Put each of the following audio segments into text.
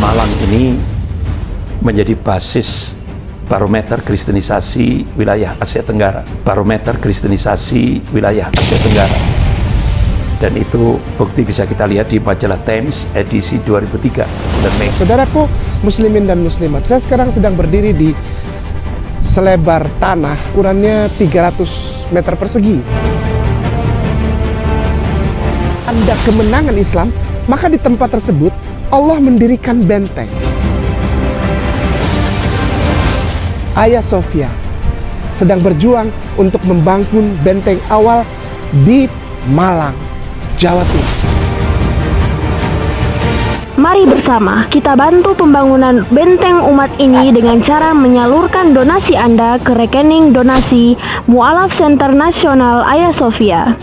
Malang ini menjadi basis barometer kristenisasi wilayah Asia Tenggara. Barometer kristenisasi wilayah Asia Tenggara. Dan itu bukti bisa kita lihat di majalah Times edisi 2003 bulan Mei. Saudaraku muslimin dan muslimat, saya sekarang sedang berdiri di selebar tanah, ukurannya 300 meter persegi. Tanda kemenangan Islam, maka di tempat tersebut Allah mendirikan benteng. Hagia Sophia sedang berjuang untuk membangun benteng awal di Malang, Jawa Timur. Mari bersama kita bantu pembangunan benteng umat ini dengan cara menyalurkan donasi Anda ke rekening donasi Mu'alaf Center Nasional Hagia Sophia.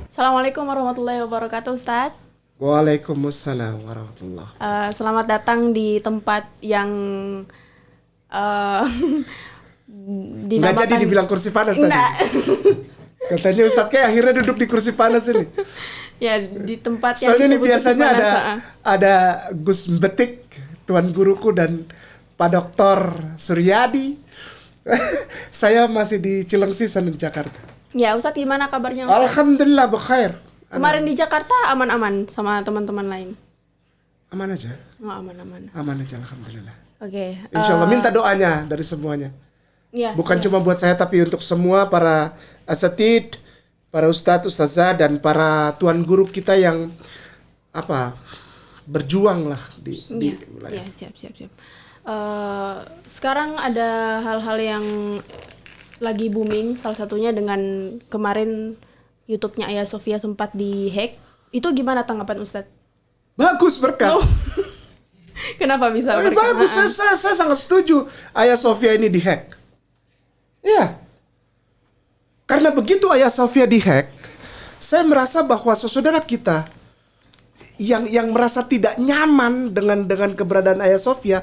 Assalamualaikum warahmatullahi wabarakatuh, Ustadz. Waalaikumsalam warahmatullahi. Selamat datang di tempat yang dinamakan... Nggak jadi dibilang kursi panas tadi. Katanya Ustadz kayak akhirnya duduk di kursi panas ini. Ya, di tempat yang soalnya ini disebut biasanya kursi panas, ada Gus Betik, Tuan Guruku, dan Pak Doktor Suryadi. Saya masih di Cilengsi sana di Jakarta. Ya, Ustadz gimana kabarnya, Ustadz? Alhamdulillah bekhair. Kemarin di Jakarta aman-aman sama teman-teman lain? Aman aja. Oh, aman-aman. Aman aja, alhamdulillah. Oke. Insya Allah minta doanya dari semuanya. Ya, Bukan cuma buat saya tapi untuk semua para asatid, para ustadz, ustazah, dan para tuan guru kita yang berjuang lah di wilayah. Ya, siap. Sekarang ada hal-hal yang lagi booming, salah satunya dengan kemarin YouTube-nya Hagia Sophia sempat dihack. Itu gimana tanggapan Ustadz? Bagus, berkat. Oh. Kenapa bisa berkat? Bagus, saya sangat setuju Hagia Sophia ini dihack. Ya, karena begitu Hagia Sophia dihack, saya merasa bahwa saudara kita yang merasa tidak nyaman dengan keberadaan Hagia Sophia,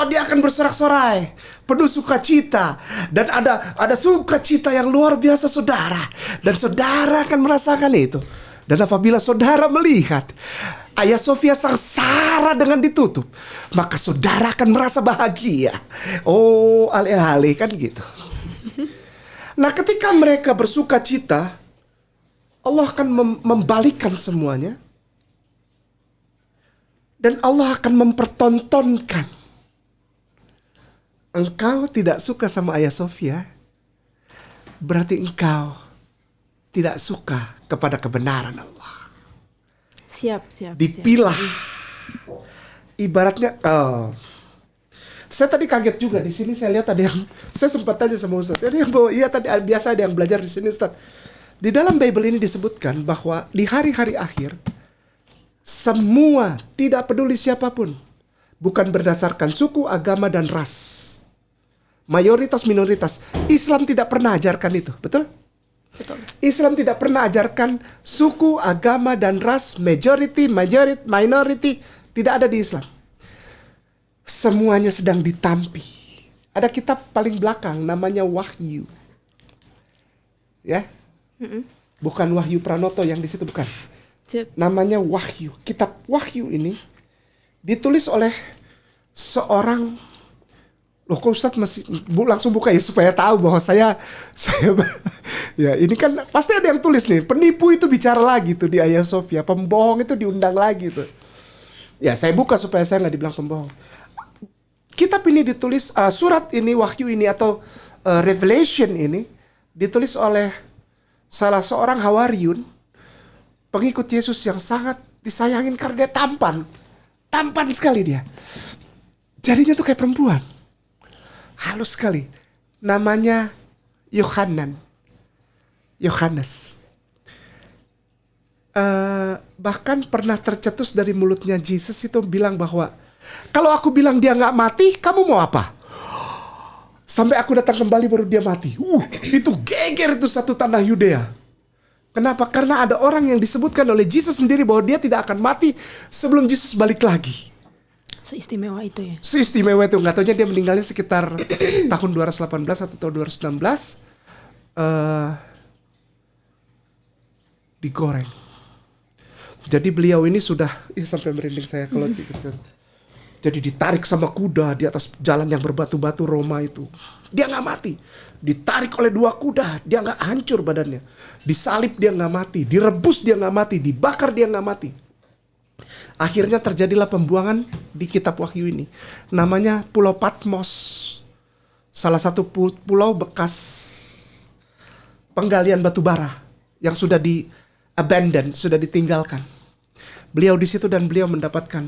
dia akan bersorak-sorai, penuh sukacita, dan ada sukacita yang luar biasa, saudara, dan saudara akan merasakan itu. Dan apabila saudara melihat Hagia Sophia sengsara dengan ditutup, maka saudara akan merasa bahagia. Oh, alih-alih kan gitu. Nah, ketika mereka bersukacita, Allah akan membalikkan semuanya. Dan Allah akan mempertontonkan. Engkau tidak suka sama Hagia Sophia, berarti engkau tidak suka kepada kebenaran Allah. Siap. Dipilah. Ibaratnya, saya tadi kaget juga di sini. Saya lihat ada yang, saya sempat tanya sama Ustadz. Iya tadi biasa ada yang belajar di sini, Ustadz. Di dalam Bible ini disebutkan bahwa di hari-hari akhir, semua, tidak peduli siapapun, bukan berdasarkan suku, agama, dan ras. Mayoritas, minoritas. Islam tidak pernah ajarkan itu, betul? Betul. Islam tidak pernah ajarkan suku, agama, dan ras, majority, minority, tidak ada di Islam. Semuanya sedang ditampi. Ada kitab paling belakang namanya Wahyu. Ya? Bukan Wahyu Pranoto yang di situ, bukan. Namanya Wahyu. Kitab Wahyu ini ditulis oleh seorang, loh kok Ustadz masih langsung buka ya supaya tahu bahwa saya ya ini kan pasti ada yang tulis nih, penipu itu bicara lagi tuh di Hagia Sophia, pembohong itu diundang lagi tuh. Ya saya buka supaya saya nggak dibilang pembohong. Kitab ini ditulis, surat ini, Wahyu ini atau Revelation ini ditulis oleh salah seorang Hawariyun, pengikut Yesus yang sangat disayangin karena dia tampan sekali dia. Jadinya tuh kayak perempuan, halus sekali. Namanya Yohanes. Bahkan pernah tercetus dari mulutnya Yesus itu bilang bahwa kalau aku bilang dia nggak mati, kamu mau apa? Sampai aku datang kembali baru dia mati. Itu geger itu satu tanah Yudea. Kenapa? Karena ada orang yang disebutkan oleh Yesus sendiri bahwa dia tidak akan mati sebelum Yesus balik lagi. Seistimewa itu ya. Seistimewa itu. Nggak taunya dia meninggalnya sekitar tahun 218 atau tahun 219. Digoreng. Jadi beliau ini sudah, sampai merinding saya kalau cerita. Jadi ditarik sama kuda di atas jalan yang berbatu-batu Roma itu. Dia nggak mati. Ditarik oleh 2 kuda, dia nggak hancur badannya. Disalib dia nggak mati, direbus dia nggak mati, dibakar dia nggak mati. Akhirnya terjadilah pembuangan di kitab Wahyu ini. Namanya Pulau Patmos. Salah satu pulau bekas penggalian batu bara yang sudah di-abandon, sudah ditinggalkan. Beliau di situ dan beliau mendapatkan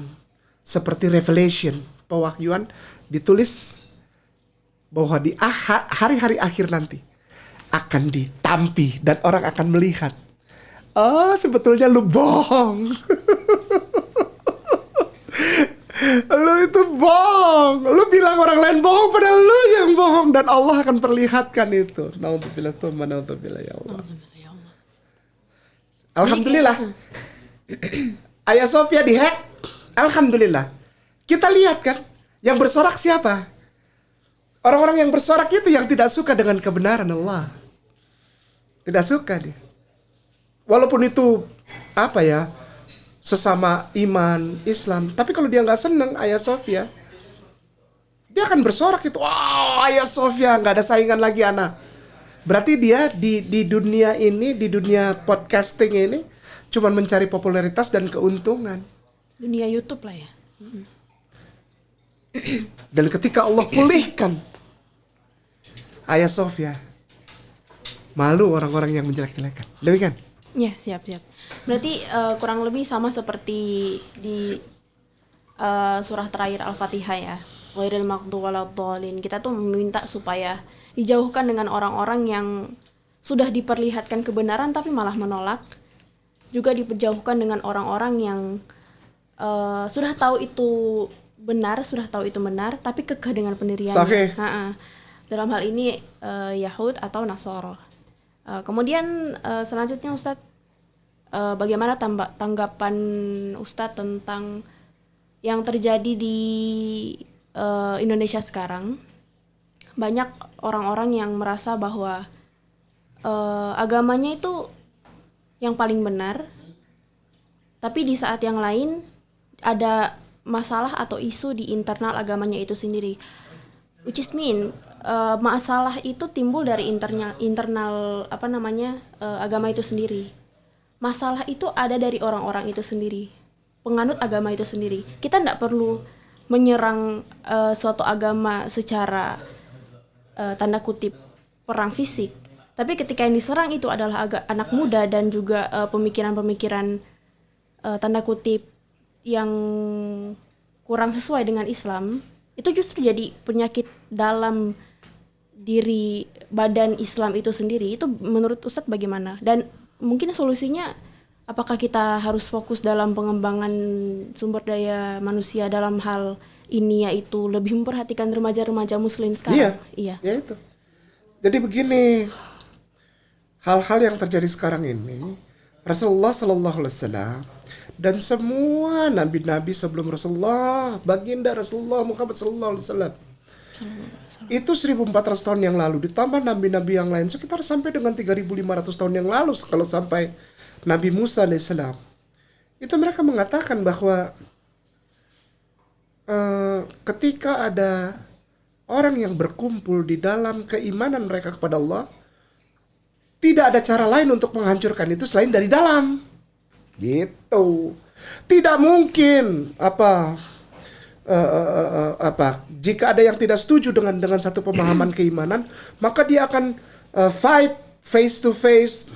seperti revelation, pewahyuan, ditulis bahwa di hari-hari akhir nanti akan ditampi dan orang akan melihat. Oh, sebetulnya lu bohong. Lu itu bohong. Lu bilang orang lain bohong padahal lu yang bohong dan Allah akan perlihatkan itu. Naudzubillah tsumma naudzubillah ya Allah. Alhamdulillah. Hagia Sophia dihack. Alhamdulillah. Kita lihat kan, yang bersorak siapa? Orang-orang yang bersorak itu yang tidak suka dengan kebenaran Allah. Tidak suka dia. Walaupun itu sesama iman Islam, tapi kalau dia nggak seneng Hagia Sophia, dia akan bersorak itu. Hagia Sophia nggak ada saingan lagi anak. Berarti dia di dunia ini, di dunia podcasting ini, cuman mencari popularitas dan keuntungan. Dunia YouTube lah ya. Dan ketika Allah pulihkan Hagia Sophia, malu orang-orang yang menjelek-jelekan. Demikian. Ya, siap. Berarti kurang lebih sama seperti di surah terakhir Al-Fatihah ya. Ghairil maghdubi waladdallin. Kita tuh meminta supaya dijauhkan dengan orang-orang yang sudah diperlihatkan kebenaran tapi malah menolak. Juga dijauhkan dengan orang-orang yang sudah tahu itu benar, tapi kekeh dengan pendiriannya. Sahih. Dalam hal ini Yahud atau Nasara. Kemudian selanjutnya Ustadz, bagaimana tanggapan Ustadz tentang yang terjadi di Indonesia sekarang? Banyak orang-orang yang merasa bahwa agamanya itu yang paling benar, tapi di saat yang lain ada masalah atau isu di internal agamanya itu sendiri. Which is mean masalah itu timbul dari internal agama itu sendiri. Masalah itu ada dari orang-orang itu sendiri, penganut agama itu sendiri. Kita tidak perlu menyerang suatu agama secara tanda kutip perang fisik, tapi ketika yang diserang itu adalah anak muda dan juga pemikiran-pemikiran tanda kutip yang kurang sesuai dengan Islam, itu justru jadi penyakit dalam diri badan Islam itu sendiri. Itu menurut Ustadz bagaimana? Dan mungkin solusinya, apakah kita harus fokus dalam pengembangan sumber daya manusia dalam hal ini, yaitu lebih memperhatikan remaja-remaja muslim sekarang? Iya. Ya itu. Jadi begini, hal-hal yang terjadi sekarang ini, Rasulullah Sallallahu Alaihi Wasallam dan semua nabi-nabi sebelum Rasulullah, baginda Rasulullah Muhammad Sallallahu Alaihi Wasallam, itu 1400 tahun yang lalu, ditambah nabi-nabi yang lain sekitar sampai dengan 3500 tahun yang lalu, kalau sampai Nabi Musa alaihissalam, itu mereka mengatakan bahwa ketika ada orang yang berkumpul di dalam keimanan mereka kepada Allah, tidak ada cara lain untuk menghancurkan itu selain dari dalam. Gitu. Tidak mungkin jika ada yang tidak setuju dengan satu pemahaman keimanan, maka dia akan fight face to face.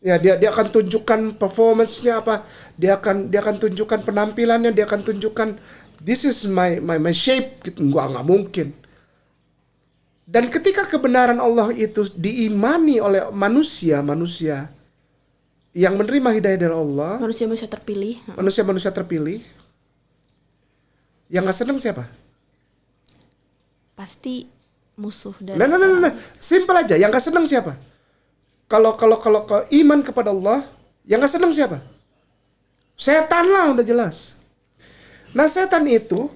Ya, dia akan tunjukkan performance-nya dia akan tunjukkan penampilannya, dia akan tunjukkan this is my shape gitu. Nggak mungkin. Dan ketika kebenaran Allah itu diimani oleh manusia yang menerima hidayah dari Allah, manusia terpilih, yang nggak senang siapa? Pasti musuh dari. Nah. Simpel aja, yang nggak senang siapa? Kalau iman kepada Allah, yang nggak senang siapa? Setan lah, udah jelas. Nah, setan itu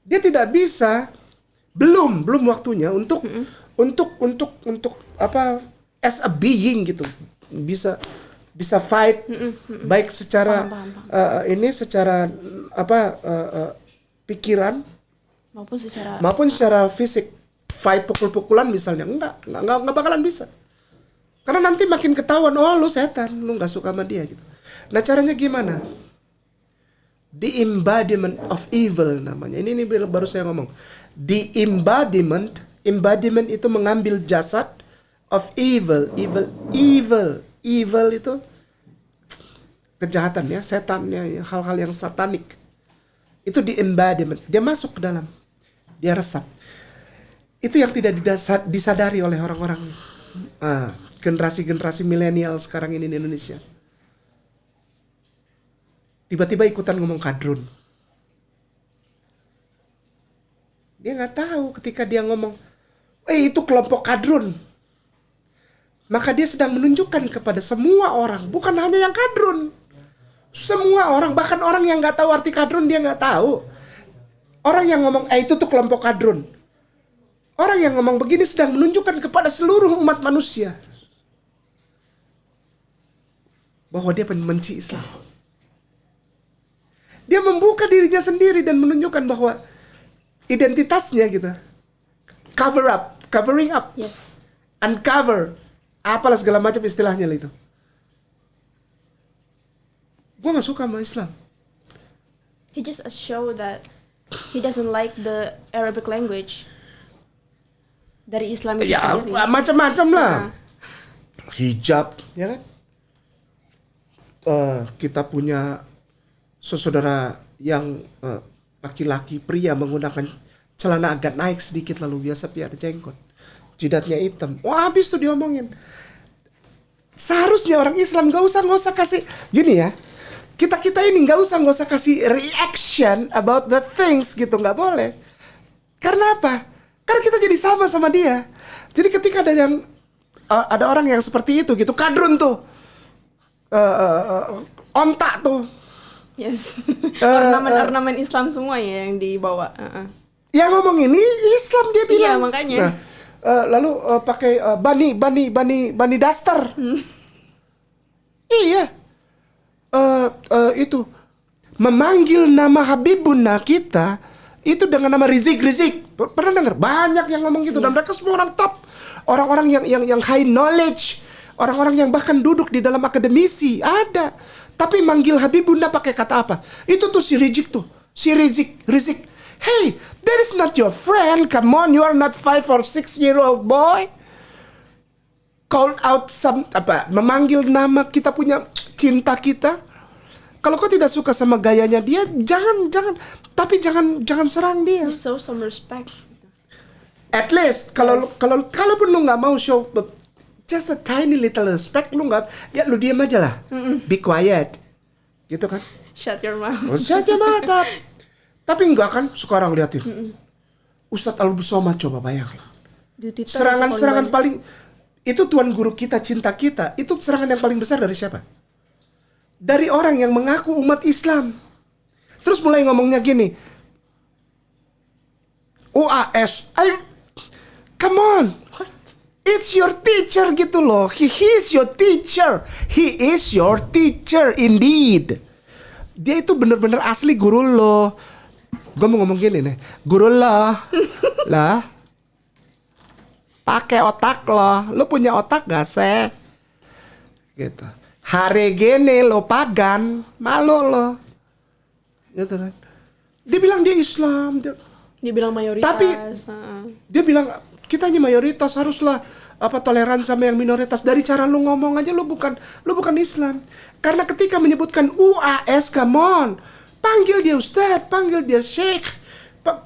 dia tidak bisa, belum waktunya untuk apa, as a being gitu, bisa fight baik secara ini secara apa pikiran maupun secara fisik, fight pukul-pukulan misalnya, nggak bakalan bisa, karena nanti makin ketahuan, oh lu setan, lu nggak suka sama dia gitu. Nah, caranya gimana? The embodiment of evil namanya. Ini baru saya ngomong. The embodiment itu mengambil jasad of evil itu kejahatan ya, setannya, hal-hal yang satanik. Itu the embodiment. Dia masuk ke dalam. Dia resap. Itu yang tidak disadari oleh orang-orang generasi milenial sekarang ini di Indonesia. Tiba-tiba ikutan ngomong kadrun. Dia nggak tahu ketika dia ngomong, itu kelompok kadrun. Maka dia sedang menunjukkan kepada semua orang, bukan hanya yang kadrun. Semua orang, bahkan orang yang nggak tahu arti kadrun, dia nggak tahu. Orang yang ngomong, itu tuh kelompok kadrun. Orang yang ngomong begini sedang menunjukkan kepada seluruh umat manusia bahwa dia pembenci Islam. Dia membuka dirinya sendiri dan menunjukkan bahwa identitasnya gitu. Covering up. Yes. Uncover. Apalah segala macam istilahnya lah itu. Gue gak suka sama Islam. He just show that he doesn't like the Arabic language dari Islam itu sendiri. Ya macam-macam lah. Hijab, ya kan? Kita punya saudara yang laki-laki pria menggunakan celana agak naik sedikit lalu biasa biar jenggot, jidatnya hitam. Wah, habis tuh diomongin. Seharusnya orang Islam gak usah kasih gini ya. Kita ini gak usah kasih reaction about the things gitu, nggak boleh. Karena apa? Karena kita jadi sama dia. Jadi ketika ada orang yang seperti itu gitu, kadrun tuh, ontak tuh. Yes. Ornamen Islam semua ya yang dibawa. Yang ngomong ini Islam dia bilang. Iya, makanya. Nah, lalu pakai bani daster. Iya. Itu memanggil nama Habibuna kita itu dengan nama Rizik. Pernah dengar? Banyak yang ngomong gitu. Dan mereka semua orang top. Orang-orang yang high knowledge. Orang-orang yang bahkan duduk di dalam akademisi. Ada. Tapi manggil Habibuna pakai kata apa? Itu tuh si Rizik tuh. Si Rizik. Hey, that is not your friend. Come on, you are not 5 or 6-year-old boy. Call out memanggil nama kita punya cinta kita. Kalau kau tidak suka sama gayanya dia, jangan serang dia. Show some respect. At least kalaupun lu nggak mau show just a tiny little respect, lu diam aja lah. Be quiet. Gitu kan? Shut your mouth. Shut your mouth. Tapi enggak kan sekarang liatin. Ustadz Al-Somad coba bayangin. Serangan paling itu tuan guru kita, cinta kita, itu serangan yang paling besar dari siapa? Dari orang yang mengaku umat Islam. Terus mulai ngomongnya gini. UAS. Come on. What? It's your teacher gitu loh. He is your teacher. He is your teacher indeed. Dia itu bener-bener asli guru lo. Gue mau ngomong gini nih. Guru lo. Lah. Pakai otak lo. Lo punya otak gak sih? Gitu. Hari gini lo pagan. Malu lo. Gitu kan. Dia bilang dia Islam. Dia bilang mayoritas. Tapi dia bilang kita ini mayoritas, haruslah toleran sama yang minoritas. Dari cara lu ngomong aja lu bukan Islam. Karena ketika menyebutkan UAS, come on, panggil dia Ustadz, panggil dia Sheikh,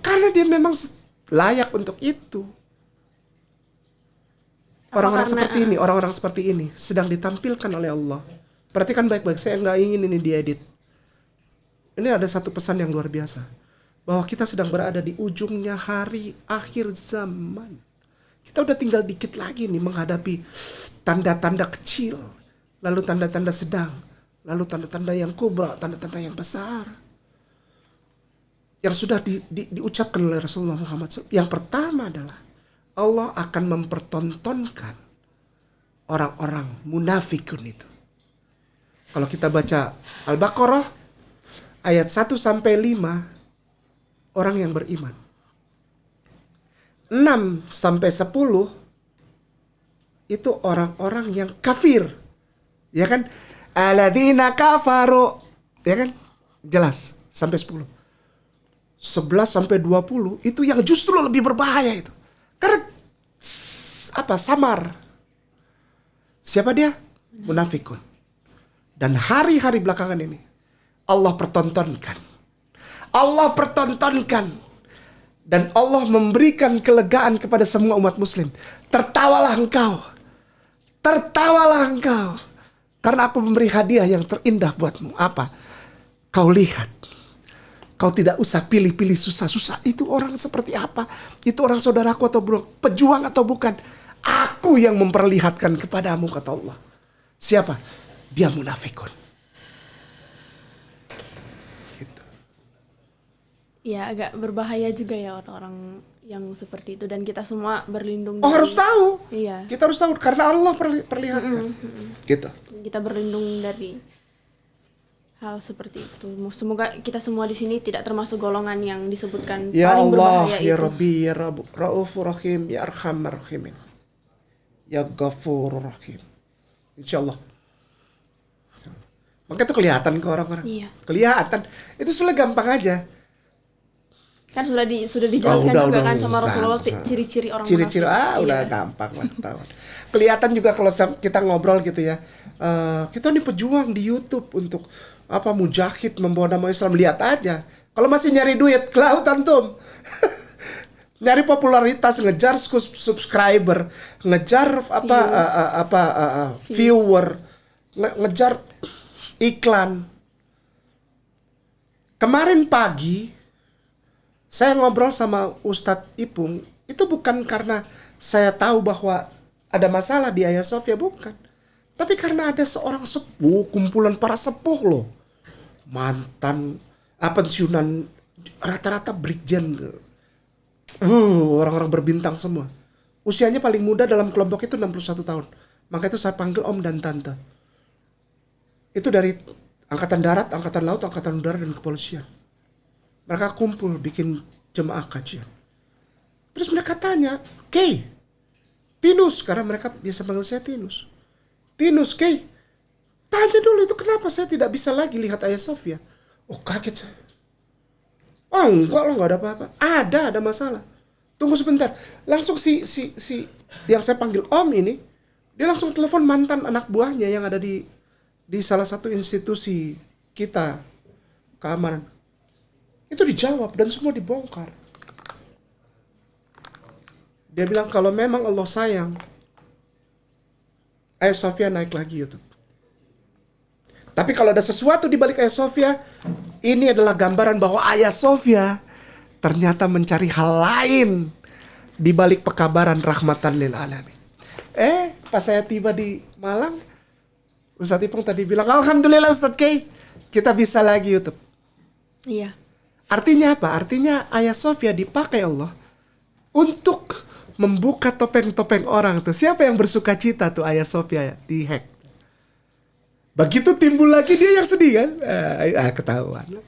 karena dia memang layak untuk itu. Orang-orang seperti ini sedang ditampilkan oleh Allah. Perhatikan baik-baik, saya nggak ingin ini diedit. Ini ada satu pesan yang luar biasa, bahwa kita sedang berada di ujungnya hari akhir zaman. Kita udah tinggal dikit lagi nih menghadapi tanda-tanda kecil, lalu tanda-tanda sedang, lalu tanda-tanda yang kubra, tanda-tanda yang besar. yang sudah diucapkan oleh Rasulullah Muhammad SAW. Yang pertama adalah Allah akan mempertontonkan orang-orang munafikun itu. Kalau kita baca Al-Baqarah ayat 1 sampai 5, orang yang beriman. 6 sampai 10 itu orang-orang yang kafir. Ya kan? Alladzina kafaru. Ya kan? Jelas sampai 10. 11 sampai 20 itu yang justru lebih berbahaya itu. Karena samar. Siapa dia? Munafikun. Dan hari-hari belakangan ini Allah pertontonkan. Allah pertontonkan. Dan Allah memberikan kelegaan kepada semua umat muslim. Tertawalah engkau. Tertawalah engkau. Karena aku memberi hadiah yang terindah buatmu. Apa? Kau lihat. Kau tidak usah pilih-pilih susah-susah. Itu orang seperti apa? Itu orang saudaraku atau bukan? Pejuang atau bukan? Aku yang memperlihatkan kepadamu, kata Allah. Siapa? Dia munafikun. Gitu. Ya, agak berbahaya juga ya orang-orang yang seperti itu. Dan kita semua berlindung. Oh, harus tahu. Iya. Kita harus tahu karena Allah perlihatkan. Gitu. Kita berlindung dari hal seperti itu. Semoga kita semua di sini tidak termasuk golongan yang disebutkan Ya paling Allah, berbahaya ya itu. Rabbi, ya Rabb, Raufur Rahim, ya Arhamar Rahimin, ya Ghafurur Rahim. Insyaallah. Maka itu kelihatan ke orang-orang. Iya. Kelihatan. Itu sudah gampang aja. Kan sudah dijelaskan udah, juga kan sama Rasulullah gampang. ciri-ciri orang Ciri-ciri munafik. udah Iya. gampang lah ketahuan. Kelihatan juga kalau kita ngobrol gitu ya. Kita nih pejuang di YouTube untuk mujahid membawa nama Islam, lihat aja. Kalau masih nyari duit, ke laut antum. Nyari popularitas, ngejar subscriber, ngejar viewer, ngejar iklan. Kemarin pagi saya ngobrol sama Ustadz Ipung, itu bukan karena saya tahu bahwa ada masalah di Hagia Sophia, bukan. Tapi karena ada seorang sepuh, kumpulan para sepuh loh. Mantan, pensiunan, rata-rata brigjen. Orang-orang berbintang semua. Usianya paling muda dalam kelompok itu 61 tahun. Maka itu saya panggil om dan tante. Itu dari Angkatan Darat, Angkatan Laut, Angkatan Udara, dan Kepolisian. Mereka kumpul bikin jemaah kajian. Terus mereka tanya, Kay, Tinus, karena mereka biasa panggil saya Tinus. Tinus, Kay, tanya dulu itu kenapa saya tidak bisa lagi lihat Hagia Sophia. Oh, kaget saya. Oh enggak loh, nggak ada apa-apa. Ada masalah. Tunggu sebentar. Langsung si yang saya panggil om ini, dia langsung telepon mantan anak buahnya yang ada di salah satu institusi kita keamanan. Itu dijawab dan semua dibongkar. Dia bilang kalau memang Allah sayang, Hagia Sophia naik lagi YouTube. Tapi kalau ada sesuatu di balik Hagia Sophia, ini adalah gambaran bahwa Hagia Sophia ternyata mencari hal lain di balik pekabaran rahmatan lil alamin. Pas saya tiba di Malang, Ustadz Ipung tadi bilang, alhamdulillah Ustadz Kay, kita bisa lagi YouTube. Iya. Artinya apa? Artinya Hagia Sophia dipakai Allah untuk membuka topeng-topeng orang tuh. Siapa yang bersuka cita tuh Hagia Sophia dihack? Begitu timbul lagi dia yang sedih kan? Ketahuan.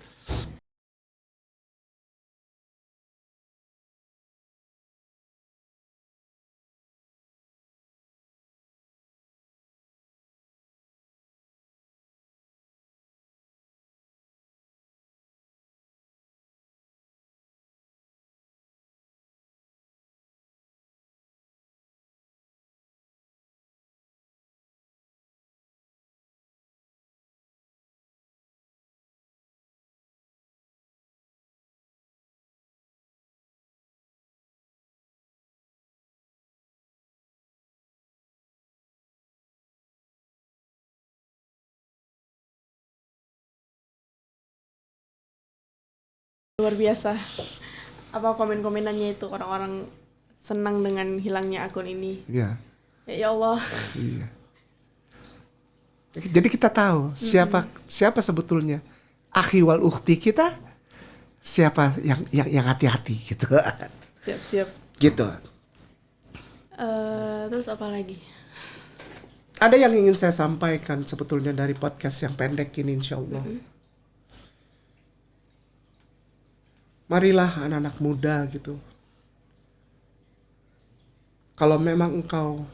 Luar biasa. Apa komen-komenannya itu, orang-orang senang dengan hilangnya akun ini. Iya. Ya Allah. Iya. Jadi kita tahu siapa sebetulnya akhi wal ukhti kita, siapa yang hati-hati gitu. Siap. Gitu. Terus apa lagi? Ada yang ingin saya sampaikan sebetulnya dari podcast yang pendek ini, insya Allah. Marilah anak-anak muda gitu. Kalau memang engkau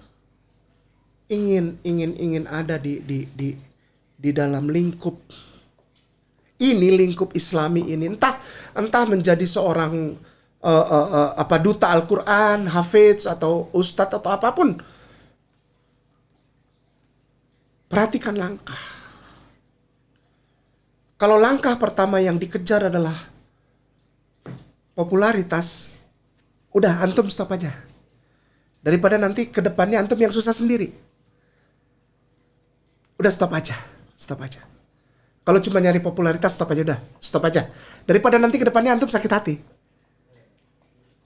ingin ada di dalam lingkup ini, lingkup Islami ini, entah menjadi seorang duta Al-Quran, hafiz atau ustadz atau apapun, perhatikan langkah. Kalau langkah pertama yang dikejar adalah popularitas, udah antum stop aja. Daripada nanti ke depannya antum yang susah sendiri. Udah stop aja. Kalau cuma nyari popularitas stop aja. Daripada nanti ke depannya antum sakit hati.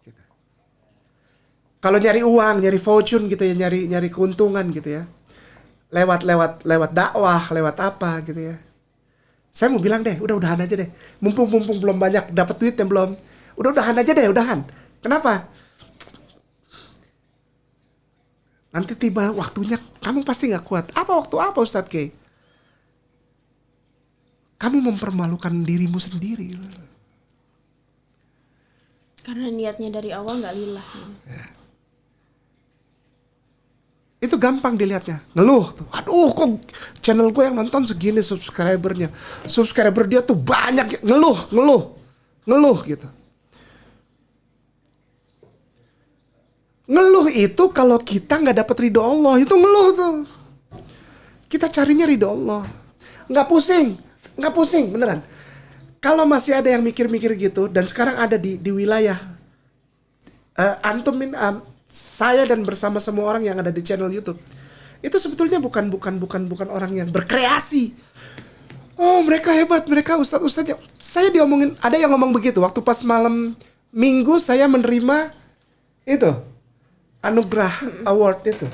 Gitu. Kalau nyari uang, nyari fortune gitu ya, nyari keuntungan gitu ya. Lewat dakwah, lewat apa gitu ya. Saya mau bilang deh, udahan aja deh. Mumpung belum banyak dapat duit yang belum. Udahan aja deh. Kenapa? Nanti tiba waktunya kamu pasti gak kuat. Waktu apa Ustadz K? Kamu mempermalukan dirimu sendiri. Karena niatnya dari awal gak lillah. Ya. Itu gampang dilihatnya. Ngeluh tuh. Aduh kok channel gue yang nonton segini subscribernya. Subscriber dia tuh banyak. Ngeluh gitu. Ngeluh itu kalau kita gak dapet ridho Allah. Itu ngeluh tuh. Kita carinya ridho Allah. Gak pusing beneran. Kalau masih ada yang mikir-mikir gitu, dan sekarang ada di wilayah saya dan bersama semua orang yang ada di channel YouTube, itu sebetulnya bukan orang yang berkreasi. Oh mereka hebat, mereka ustadz. Saya diomongin, ada yang ngomong begitu waktu pas malam Minggu saya menerima itu anugerah award itu.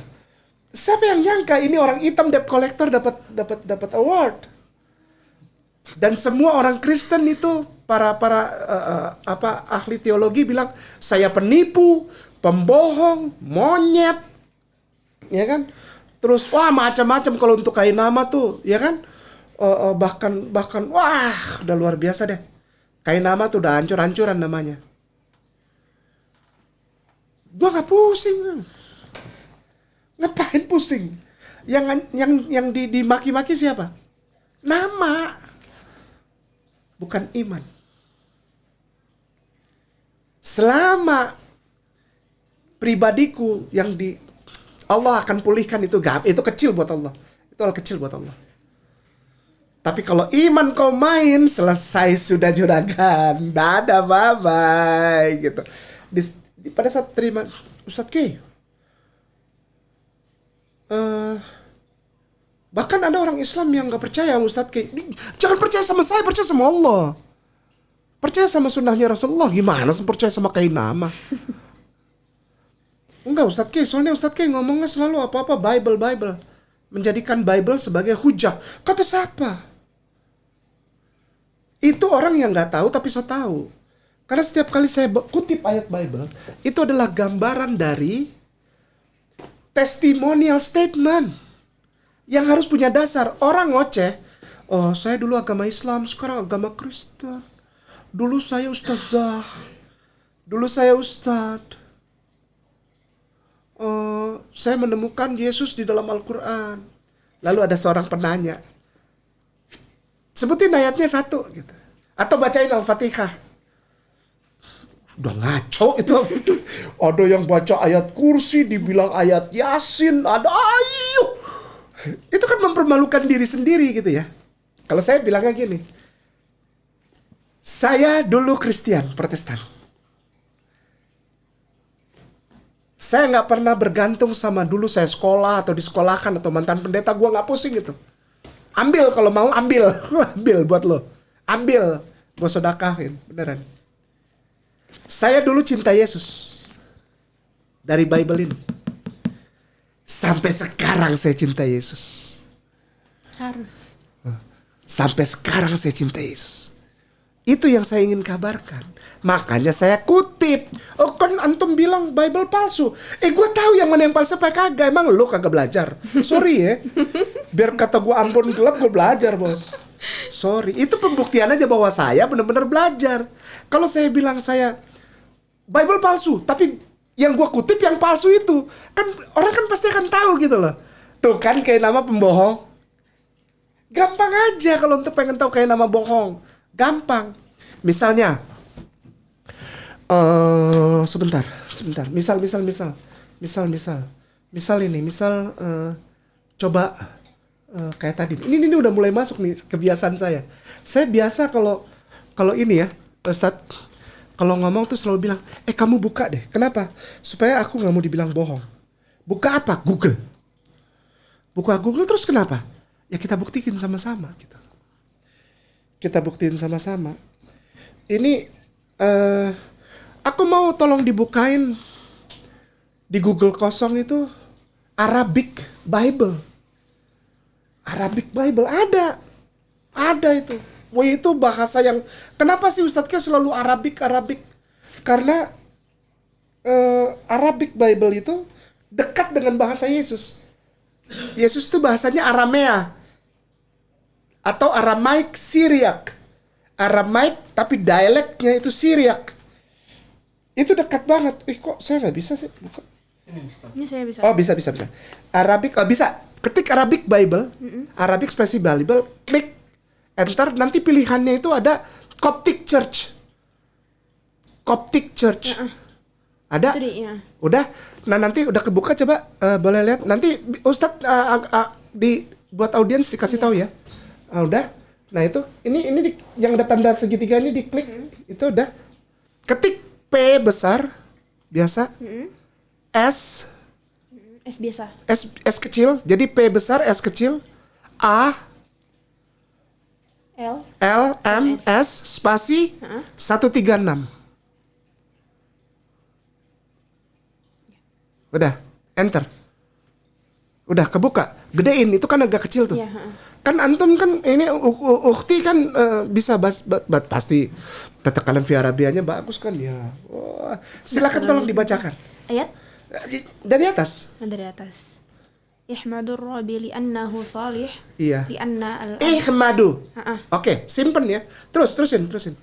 Siapa yang nyangka ini orang hitam debt collector dapat award? Dan semua orang Kristen itu para ahli teologi bilang saya penipu, pembohong, monyet, ya kan? Terus wah macam-macam kalau untuk kain nama tuh, ya kan? Bahkan wah udah luar biasa deh. Kain nama tuh udah hancur-hancuran namanya. Gua nggak pusing. Ngapain pusing? Yang dimaki-maki siapa? Nama. Bukan iman. Selama pribadiku yang Allah akan pulihkan itu kecil buat Allah. Itu hal kecil buat Allah. Tapi kalau iman kau main, selesai sudah juragan. Dadah, bye-bye gitu. Pada saat terima, Ustadz K, bahkan ada orang Islam yang gak percaya sama Ustadz K. Jangan percaya sama saya, percaya sama Allah. Percaya sama sunnahnya Rasulullah. Gimana percaya sama kain nama? Enggak Ustadz K, soalnya Ustadz K ngomongnya selalu apa-apa Bible. Menjadikan Bible sebagai hujah. Kata siapa? Itu orang yang gak tahu tapi so tahu. Karena setiap kali saya kutip ayat Bible, itu adalah gambaran dari testimonial statement yang harus punya dasar. Orang ngoceh, oh saya dulu agama Islam, sekarang agama Kristen. Dulu saya ustazah, dulu saya ustadz. Saya menemukan Yesus di dalam Al-Quran. Lalu ada seorang penanya, sebutin ayatnya satu gitu. Atau bacain Al-Fatihah. Udah ngaco itu. Ada yang baca ayat kursi, dibilang ayat Yasin, ada ayo. Itu kan mempermalukan diri sendiri gitu ya. Kalau saya bilangnya gini, saya dulu Kristen Protestan. Saya gak pernah bergantung sama dulu saya sekolah atau disekolahkan atau mantan pendeta. Gue gak pusing gitu. Ambil kalau mau, ambil. Ambil buat lo. Ambil. Gue sedekahin. Beneran. Saya dulu cinta Yesus. Dari Bible ini. Sampai sekarang saya cinta Yesus. Harus. Sampai sekarang saya cinta Yesus. Itu yang saya ingin kabarkan. Makanya saya kutip. Oh kan antum bilang Bible palsu. Gue tahu yang mana yang palsu apa kagak. Emang lo kagak belajar? Sorry ya. Biar kata gue ampun gelap, gue belajar bos. Sorry. Itu pembuktian aja bahwa saya benar-benar belajar. Kalau saya bilang saya Bible palsu, tapi yang gue kutip yang palsu itu, kan orang kan pasti akan tahu gitu loh. Tuh kan kayak nama pembohong. Gampang aja kalau untuk pengen tahu kayak nama bohong. Gampang. Misalnya, sebentar. Misal ini, coba kayak tadi. Ini udah mulai masuk nih kebiasaan saya. Saya biasa kalau ini ya, Ustadz, kalau ngomong tuh selalu bilang, kamu buka deh. Kenapa? Supaya aku nggak mau dibilang bohong. Buka apa? Google. Buka Google terus kenapa? Ya kita buktiin sama-sama gitu. Kita buktiin sama-sama. Ini aku mau tolong dibukain di Google kosong itu Arabic Bible. Arabic Bible ada itu. Wah itu bahasa yang kenapa sih Ustadznya selalu Arabic? Karena Arabic Bible itu dekat dengan bahasa Yesus. Yesus itu bahasanya Aramea atau Aramaik Syriac. Aramaik tapi dialeknya itu Syriac. Itu dekat banget. Kok saya nggak bisa sih buka? Ini saya bisa. Oh bisa. Arabic, bisa. Ketik Arabic Bible, Arabic Spasi Bible, klik enter. Nanti pilihannya itu ada Coptic Church. Ada? Udah. Nah nanti udah kebuka coba boleh lihat. Nanti Ustadz buat audiens dikasih tahu ya. Udah. Nah itu ini yang ada tanda segitiga ini diklik. Itu udah. Ketik P besar biasa. S biasa. S kecil. Jadi P besar, S kecil. A L M S spasi 136. Udah, enter. Udah kebuka. Gedein, itu kan agak kecil tuh. Kan antum kan ini ukti kan bisa pasti tekanan via Arabianya bagus kan ya. Silakan tolong dibacakan. Ayat? Dari atas. Dari atas. Ihmadur Rabbi li'annahu salih. Iya. Li'anna Ihmadu. Oke, simpen ya. Terusin.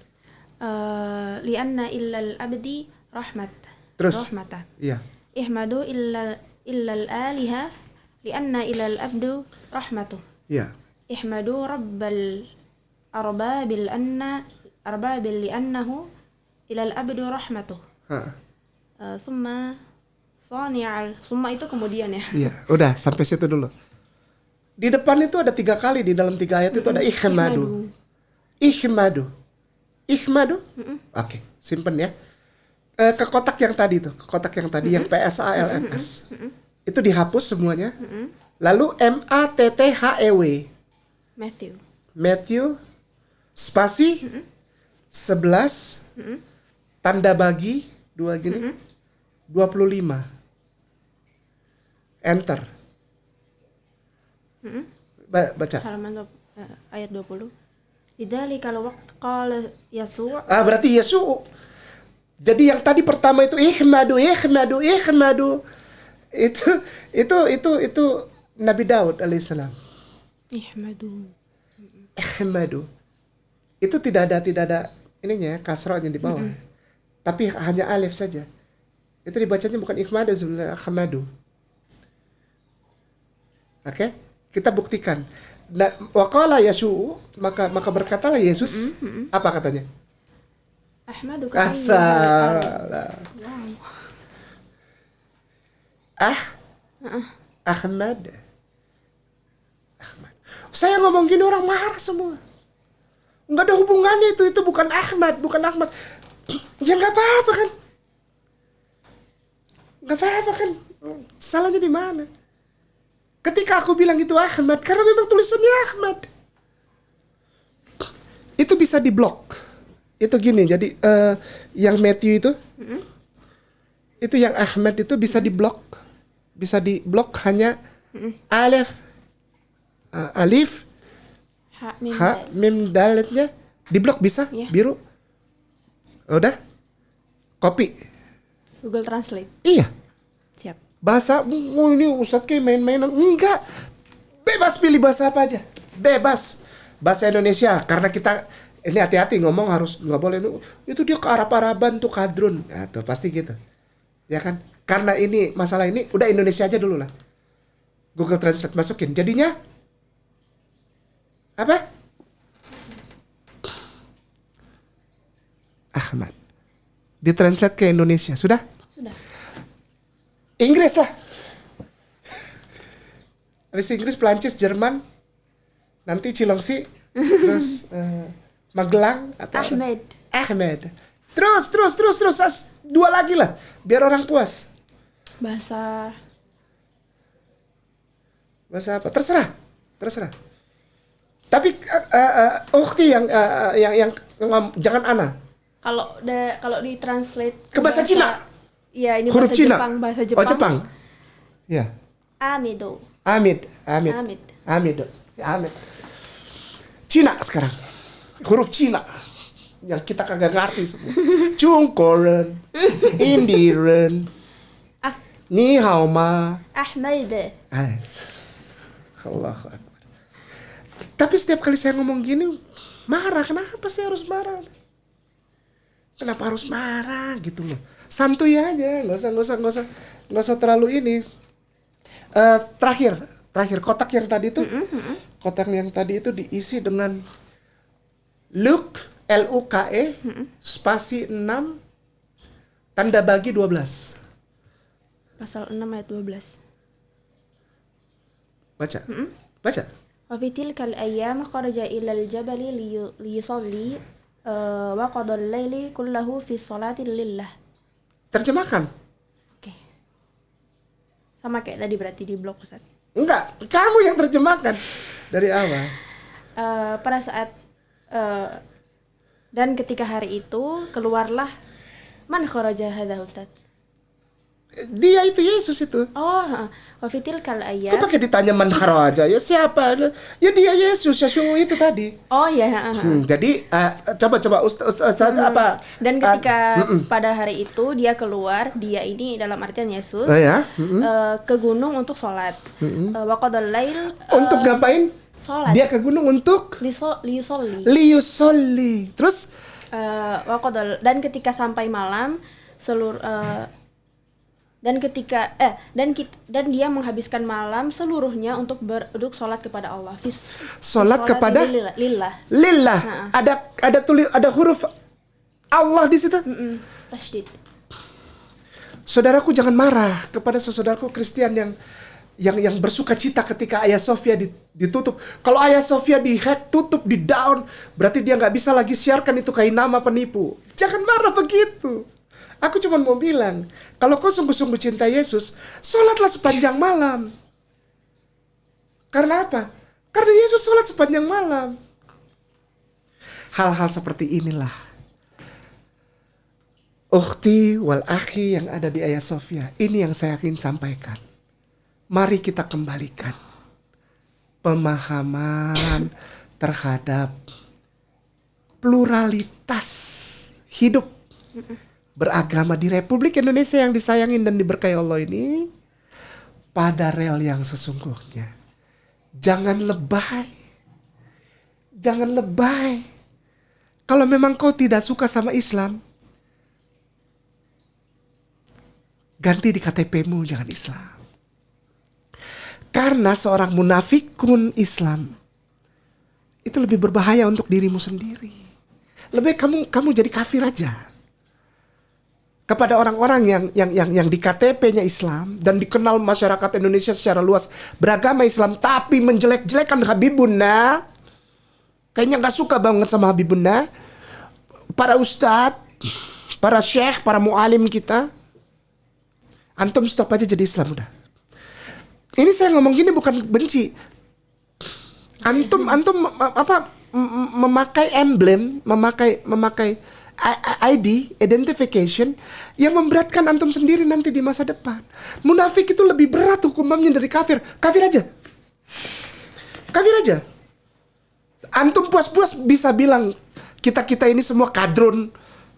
Li'anna illal abdi rahmat. Terus. Rahmata. Iya. Ihmadu illal aliha li'anna illal abdu rahmatu. Iya. Ihmadu rabbal arbabil li'annahu illal abdu rahmatu. Summa itu kemudian ya. Iya, udah sampai situ dulu. Di depan itu ada 3 kali di dalam 3 ayat itu ada ihmadu. Oke, simpen ya. Ke kotak yang tadi yang PSALMS. Itu dihapus semuanya. Lalu MATTHEW. Matthew spasi 11 tanda bagi 2 gini. 25. Enter. Baca. Halaman ayat 20. Bidzalika waqt qala Yesu'. Berarti Yesu. Jadi yang tadi pertama itu ihmadu. Itu Nabi Daud alaihissalam. Ihmadu. Itu tidak ada ininya kasrohnya di bawah. Tapi hanya alif saja. Itu dibacanya bukan ihmadu sebenarnya ahmadu. Oke? Kita buktikan. Nah, waqala Yesu, maka berkatalah Yesus. Apa katanya? Ahmadu salah. Ahmad. Saya ngomong gini orang marah semua. Nggak ada hubungannya itu bukan Ahmad. Ya nggak apa-apa kan? Salahnya di mana? Ketika aku bilang itu Ahmad, karena memang tulisannya Ahmad. Itu bisa diblok. Itu gini, jadi yang Matthew itu, itu yang Ahmad itu bisa diblok. Bisa diblok hanya alif, ha, mim, daletnya Di blok bisa? Iya. Biru? Udah? Copy? Google Translate. Iya. Siap. Bahasa, ini Ustadz kayak main-mainan. Enggak. Bebas pilih bahasa apa aja. Bebas. Bahasa Indonesia. Karena kita, ini hati-hati ngomong harus, nggak boleh. Itu dia ke Arab-Araban tuh kadrun. Nah, tuh pasti gitu. Ya kan? Karena ini, masalah ini, udah Indonesia aja dulu lah. Google Translate masukin. Jadinya, apa? Ahmad. Ditranslate ke Indonesia. Sudah? Sudah. Inggris lah. Habis Inggris, Perancis, Jerman. Nanti Cilengsi. Terus Magelang. Atau Ahmed. Terus. Dua lagi lah. Biar orang puas. Bahasa apa? Terserah. Tapi Ukhti yang jangan Ana. kalau ditranslate Ke bahasa Cina. Iya, ini Huruf bahasa Cina. Jepang, bahasa Oh, Jepang. Jepang. Ya. Amido. Amit. Si Amit. Cina sekarang. Huruf Cina. Yang kita kagak ngerti semua. Cungkoren. Indiren. Ni hao ma. Ahmed. Allahu Akbar. Tapi setiap kali saya ngomong gini marah. Kenapa sih harus marah? Kenapa harus marah gitu loh? Santuy aja, nggak usah terlalu ini. Terakhir kotak yang tadi itu, kotak yang tadi itu diisi dengan Luke LUKE spasi 6 tanda bagi 12. Pasal 6 ayat 12. Baca. Wa fi tilkal ayyam kharaja ilal jabali liyusalli wa qadal laili kullahu fi sholati lillah. Terjemahkan. Oke. Sama kayak tadi berarti di blog Ustaz. Enggak, kamu yang terjemahkan dari awal. Pada saat dan ketika hari itu keluarlah man kharaja hadza Ustaz. Dia itu Yesus itu. Oh, wa fi tilkal ayyam. Kok pakai ditanya man kharaja? Ya siapa? Ya dia Yesus, Yeshua itu tadi. Oh ya, Jadi coba Ustaz apa? Dan ketika pada hari itu dia keluar, dia ini dalam artian Yesus Ya. ke gunung untuk sholat. Wa qadal lail Untuk ngapain? sholat. Dia ke gunung untuk Liyusolli. Terus Wa qadal, dan ketika sampai malam seluruh dan dia menghabiskan malam seluruhnya untuk sholat kepada Allah. Sholat kepada lillah. Lillah. Ada huruf Allah di situ. Tasydid. Saudaraku jangan marah kepada saudaraku Kristen yang bersuka cita ketika Hagia Sophia ditutup. Kalau Hagia Sophia dihack, tutup, di down, berarti dia nggak bisa lagi siarkan itu kain nama penipu. Jangan marah begitu. Aku cuma mau bilang, kalau kau sungguh-sungguh cinta Yesus, sholatlah sepanjang malam. Karena apa? Karena Yesus sholat sepanjang malam. Hal-hal seperti inilah ukhti wal akhi yang ada di Hagia Sophia. Ini yang saya ingin sampaikan. Mari kita kembalikan pemahaman terhadap pluralitas hidup beragama di Republik Indonesia yang disayangin dan diberkahi Allah ini pada rel yang sesungguhnya. Jangan lebay. Kalau memang kau tidak suka sama Islam, ganti di KTP-mu, jangan Islam. Karena seorang munafikun Islam itu lebih berbahaya untuk dirimu sendiri. Lebih kamu jadi kafir aja. Kepada orang-orang yang di KTP-nya Islam dan dikenal masyarakat Indonesia secara luas beragama Islam tapi menjelek-jelekan Habibunna, kayaknya nggak suka banget sama Habibunna, para ustadz, para syekh, para mu'alim kita, antum stop aja jadi Islam udah. Ini saya ngomong gini bukan benci. Antum memakai emblem, memakai ID, identification, yang memberatkan antum sendiri nanti di masa depan. Munafik itu lebih berat hukumannya dari kafir. Kafir aja. Antum puas-puas bisa bilang Kita ini semua kadrun.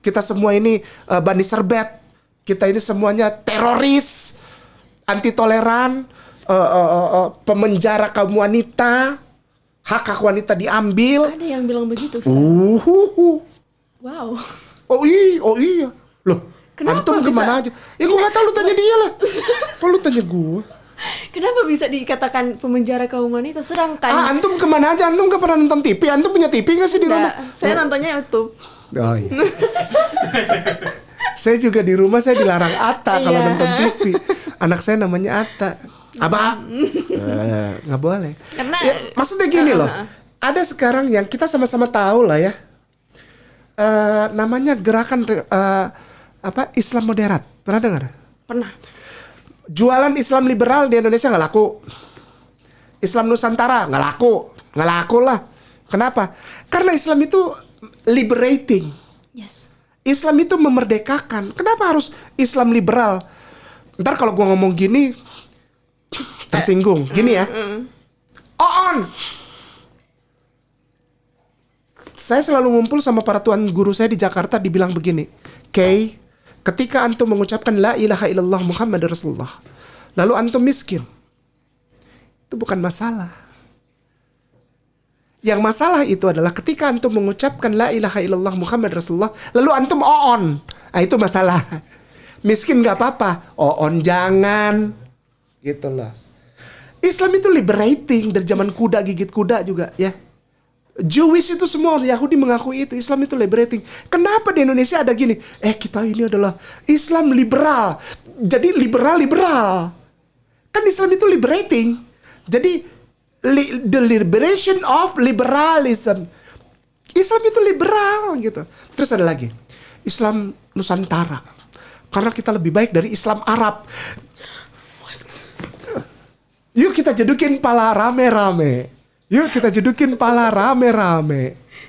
Kita semua ini Bani Serbet. Kita ini semuanya teroris, anti toleran, pemenjara kaum wanita, hak wanita diambil. Ada yang bilang begitu, Ustaz. Wow. Oh iya. Loh, Kenapa antum bisa? kemana aja? Ya gue gak tahu, lu tanya dia lah. Kok lu tanya gue? Kenapa bisa dikatakan pemenjara kaum wanita sedangkan Antum kemana aja? Antum gak pernah nonton TV? Antum punya TV gak sih di rumah? Saya nontonnya YouTube. Oh iya. Saya juga di rumah saya dilarang Atta kalau Iya. nonton TV. Anak saya namanya Atta. Abah. Nggak boleh. Karena Ya, maksudnya gini loh. Ada sekarang yang kita sama-sama tahu lah ya. Namanya gerakan Islam moderat. Pernah dengar? pernah. Jualan Islam liberal di Indonesia nggak laku. Islam Nusantara nggak laku lah. Kenapa? Karena Islam itu liberating. Yes. Islam itu memerdekakan. Kenapa harus Islam liberal? Ntar kalau gua ngomong gini tersinggung. Gini ya. On. Saya selalu ngumpul sama para tuan guru saya di Jakarta, dibilang begini. Kay, ketika antum mengucapkan la ilaha illallah Muhammad Rasulullah, lalu antum miskin, itu bukan masalah. Yang masalah itu adalah ketika antum mengucapkan la ilaha illallah Muhammad Rasulullah, lalu antum on. Nah, itu masalah. Miskin gak apa-apa, on jangan. Gitu loh. Islam itu liberating dari zaman kuda gigit kuda juga ya. Jewish itu semua orang Yahudi mengakui itu. Islam itu liberating. Kenapa di Indonesia ada gini? Kita ini adalah Islam liberal. Jadi liberal. Kan Islam itu liberating. Jadi the liberation of liberalism. Islam itu liberal gitu. Terus ada lagi Islam Nusantara. Karena kita lebih baik dari Islam Arab. Yuk kita jedukin pala rame-rame.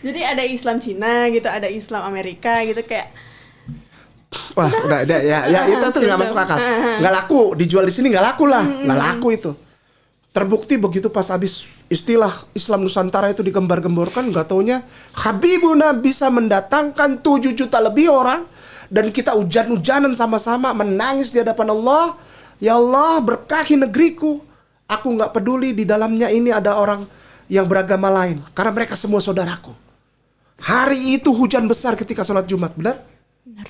Jadi ada Islam Cina gitu, ada Islam Amerika gitu kayak. Wah, udah ya itu tuh nggak masuk akal. Nggak laku, dijual di sini nggak laku lah, nggak laku itu. Terbukti begitu pas habis istilah Islam Nusantara itu digembar-gemborkan, nggak taunya Habibuna bisa mendatangkan 7 juta lebih orang dan kita hujan-hujanan sama-sama menangis di hadapan Allah. Ya Allah, berkahi negeriku. Aku nggak peduli di dalamnya ini ada orang yang beragama lain karena mereka semua saudaraku. Hari itu hujan besar ketika sholat Jumat, benar? Benar.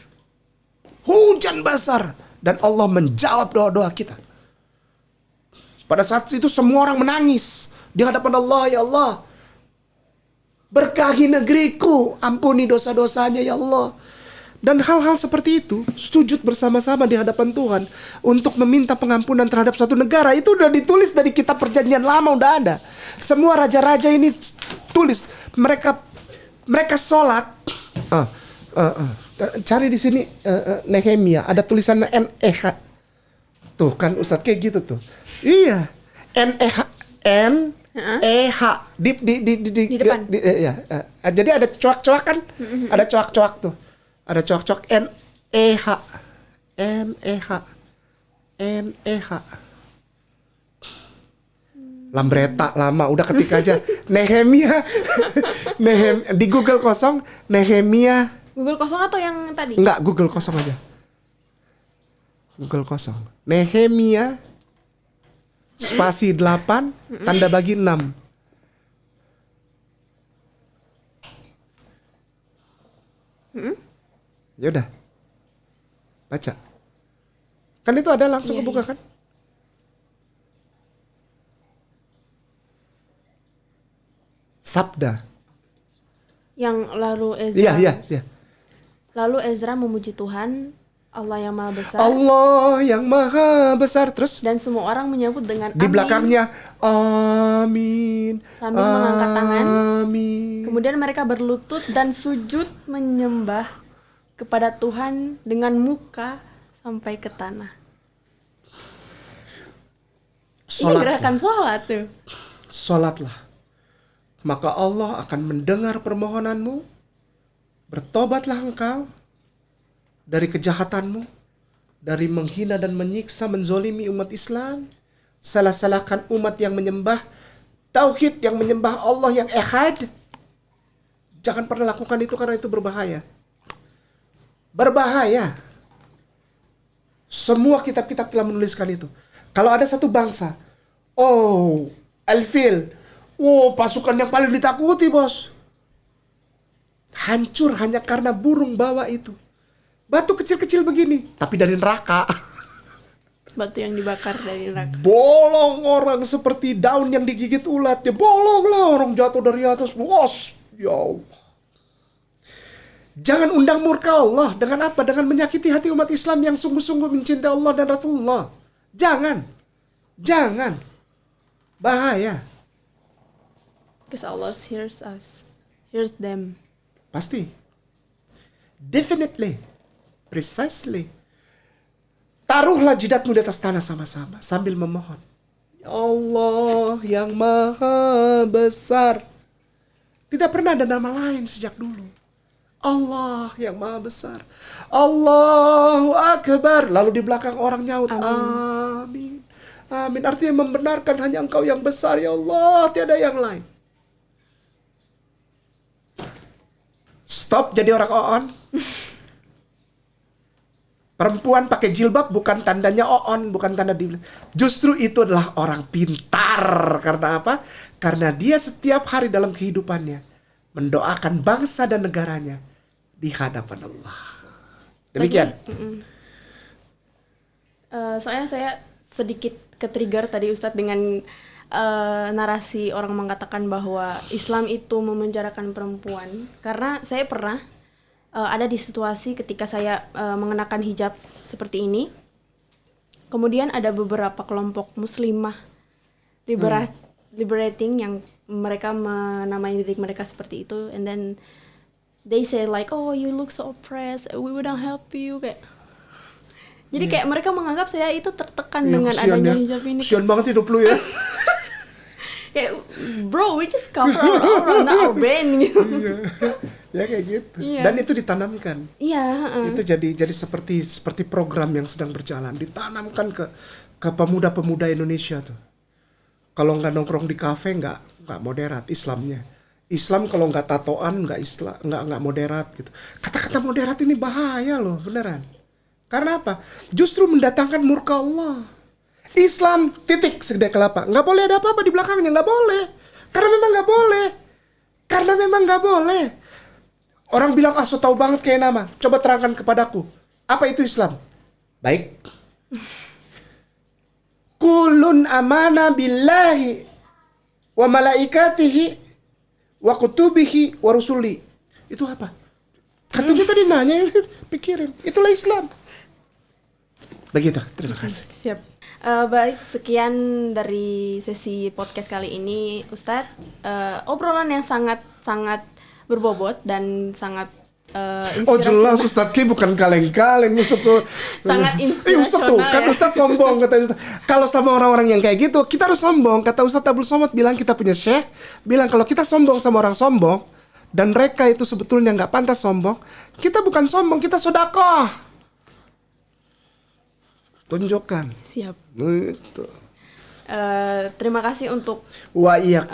Hujan besar dan Allah menjawab doa-doa kita. Pada saat itu semua orang menangis di hadapan Allah. Ya Allah, berkahi negeriku, ampuni dosa-dosanya ya Allah. Dan hal-hal seperti itu, sujud bersama-sama di hadapan Tuhan untuk meminta pengampunan terhadap suatu negara, itu udah ditulis dari kitab perjanjian lama, udah ada. Semua raja-raja ini tulis, mereka sholat. Cari di sini Nehemia, ada tulisan NEH. Tuh kan Ustadz kayak gitu tuh. Iya. NEH Di depan. Jadi ada coak-coak kan? Ada coak-coak tuh. Ada coak-coak NEH. Lambreta lama, udah ketik aja Nehemia. Di Google kosong Nehemia. Google kosong atau yang tadi? Enggak, Google kosong aja. Google kosong. Nehemia spasi 8 tanda bagi 6. Ya udah. Baca. Kan itu ada langsung kebuka kan? Sabda. Yang lalu Ezra. Iya. Lalu Ezra memuji Tuhan, Allah yang Maha Besar. Allah yang Maha Besar. Terus Dan semua orang menyambut dengan di amin. belakangnya amin. Sambil mengangkat tangan. Amin. Kemudian mereka berlutut dan sujud menyembah kepada Tuhan dengan muka sampai ke tanah. Ini gerakan sholat tuh. Sholatlah, maka Allah akan mendengar permohonanmu. Bertobatlah engkau dari kejahatanmu, dari menghina dan menyiksa, menzolimi umat Islam, salah-salahkan umat yang menyembah tauhid, yang menyembah Allah yang ehad. Jangan pernah lakukan itu karena itu berbahaya. Berbahaya. Semua kitab-kitab telah menuliskan itu. Kalau ada satu bangsa, Al-Fil, pasukan yang paling ditakuti, bos. Hancur hanya karena burung bawa itu. Batu kecil-kecil begini, tapi dari neraka. Batu yang dibakar dari neraka. Bolong orang seperti daun yang digigit ulat. Ya bolong lah orang jatuh dari atas. Bos, ya Allah. Jangan undang murka Allah. Dengan apa? Dengan menyakiti hati umat Islam yang sungguh-sungguh mencintai Allah dan Rasulullah. Jangan. Bahaya. Because Allah hears us. Hears them. Pasti. Definitely. Precisely. Taruhlah jidatmu di atas tanah sama-sama sambil memohon. Ya Allah yang maha besar. Tidak pernah ada nama lain sejak dulu. Allah yang maha besar. Allahu Akbar. Lalu di belakang orang nyaut. Amin. Amin. Artinya membenarkan hanya Engkau yang besar ya Allah. Tiada yang lain. Stop jadi orang oon. Perempuan pakai jilbab bukan tandanya oon, bukan tanda di. Justru itu adalah orang pintar. Karena apa? Karena dia setiap hari dalam kehidupannya mendoakan bangsa dan negaranya di hadapan Allah. Demikian. Soalnya saya sedikit ke-trigger tadi Ustadz dengan narasi orang mengatakan bahwa Islam itu memenjarakan perempuan. Karena saya pernah ada di situasi ketika saya mengenakan hijab seperti ini. Kemudian ada beberapa kelompok muslimah liberating yang mereka menamai diri mereka seperti itu, and then they say like, oh you look so oppressed, we wouldn't help you, kayak. Jadi kayak mereka menganggap saya itu tertekan dengan adanya hijab ini. Kasian banget hidup lu ya. Kayak, bro, we just cover our aura, not our brain gitu. Ya kayak gitu. Iya. Dan itu ditanamkan. Iya. Itu jadi seperti program yang sedang berjalan, ditanamkan ke pemuda-pemuda Indonesia tuh. Kalau nggak nongkrong di kafe nggak moderat Islamnya. Islam kalau nggak tatoan nggak moderat gitu. Kata-kata moderat ini bahaya loh, beneran. Karena apa? Justru mendatangkan murka Allah. Islam titik segede kelapa. Nggak boleh ada apa-apa di belakangnya, nggak boleh. Karena memang nggak boleh. Orang bilang so tahu banget kayak nama. Coba terangkan kepadaku. Apa itu Islam? Baik. Kulun amana billahi wa malaikatihi wa kutubihi wa rusuli. Itu apa? Katanya tadi nanya, pikirin. Itulah Islam. Begitu, terima kasih. Siap. Baik, sekian dari sesi podcast kali ini, Ustadz. Obrolan yang sangat berbobot dan sangat inspirasional. Jelas Ustadz Ki bukan kaleng-kaleng Ustadz. Sangat inspirasional. Ustadz tuh, kan Ustadz sombong kata Ustadz. Kalau sama orang-orang yang kayak gitu, kita harus sombong. Kata Ustadz Abdul Somad bilang, kita punya syekh, bilang kalau kita sombong sama orang sombong, dan mereka itu sebetulnya nggak pantas sombong, kita bukan sombong, kita sedekah. Tunjukkan. Siap. Itu. Terima kasih untuk Waiyak.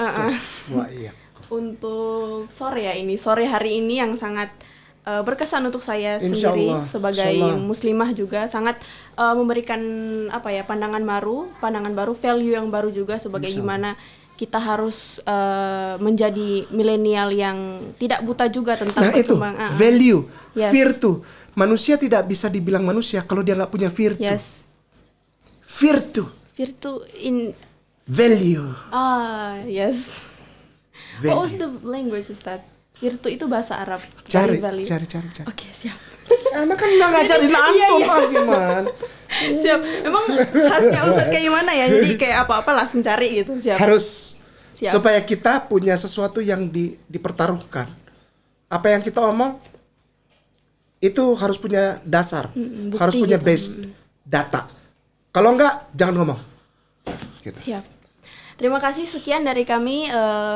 Untuk sore hari ini yang sangat berkesan untuk saya Insya sendiri Allah, sebagai insya Allah. muslimah juga, sangat memberikan pandangan baru, value yang baru juga sebagai gimana kita harus menjadi milenial yang tidak buta juga tentang perkembangan. Itu value, yes. virtu. Manusia tidak bisa dibilang manusia kalau dia nggak punya virtu. Yes. Virtu in value. Yes. Value. What was the language, Ustaz? Virtu itu bahasa Arab. Cari. Oke, siap. Anak kan nggak ngajarin antum, gimana? Siap. Emang khasnya Ustaz kayak gimana ya? Jadi kayak apa-apa langsung cari gitu. Siap. Harus. Siap. Supaya kita punya sesuatu yang dipertaruhkan. Apa yang kita omong itu harus punya dasar, bukti harus punya gitu. base data. Kalau enggak, jangan ngomong. Gitu. Siap. Terima kasih, sekian dari kami.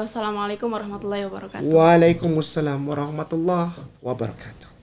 Assalamualaikum warahmatullahi wabarakatuh. Waalaikumsalam warahmatullahi wabarakatuh.